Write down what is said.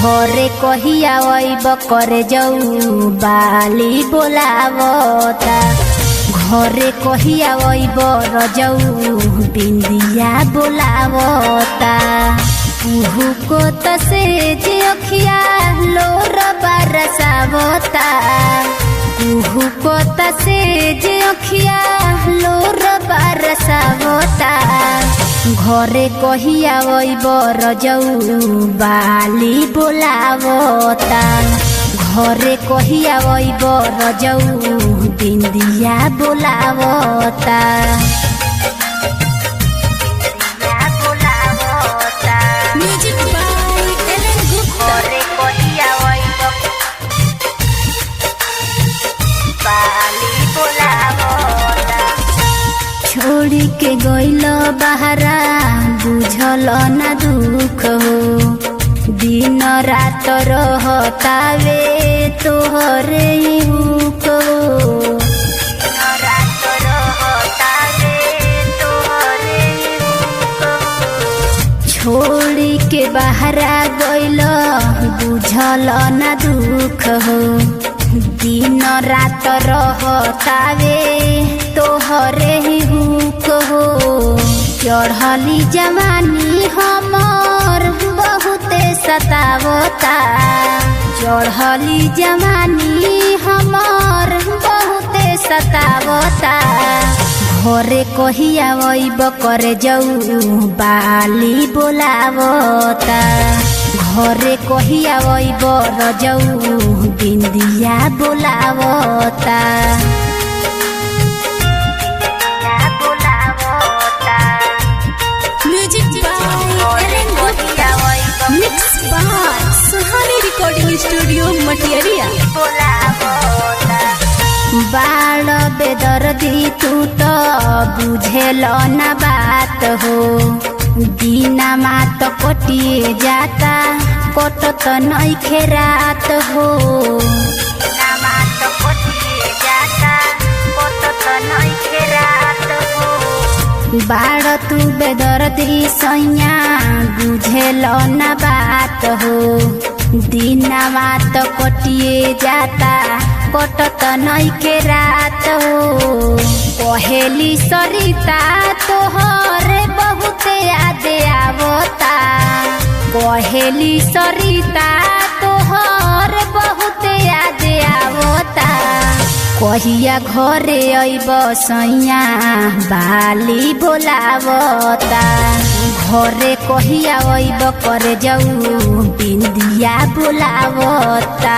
घरे कहिया अइब करे जाऊ बाली बोलावता। घरे कहिया अइब रजऊ बिंदिया बोलावता। कुहू को तसे जे अखिया लोर बरसावता। कुहू को तसे जे अखिया लोर बरसावता। घरे कहिया अइब रजऊ बाली बोलावता। घरे कहिया अइब रजऊ बिंदिया बोलावता। Music by Alan Gupta. घरे कहिया अइब बाली बोलावता। छोड़ी के गइल बहरा बुझल ना दुख हो। दिन रात रहतावे तोहरे हुक हो। दिन रात रहतावे तोहरे हुक हो। छोड़ी के बहरा गइल बुझल ना दुख हो। दिन रात रहतावे तोहरे हुक हो। चढ़ली जवानी हमर बहुते सतावता। चढ़ली जवानी हमर बहुते सतावता। घरे कहिया अइब करे जाऊ बाली बोलावता। घरे कहिया अइब रजऊ बिंदिया बोलावता। Music by Alan Gupta. Mix by Suhani recording studio Matiyaria. बाल बेदर्दी तू तो बुझेल ना बात हो। दीना मात कटिए जाता कटत नइखे रात हो। दीना मात कटिए जाता कटत नइखे रात हो। बाड़ तू बेदर्दी सैया बुझेल ना बात हो। दीना मात कटिए जाता कटत नइखे रात हो। पहेली सरिता तोहर बहुते याद आवता। पहेली सरिता तोहर बहुते याद आवता। कहिया घरे अइब सैया बाली बोलावता। घरे कहिया अइब करे जाऊ बिंदिया बोलावता।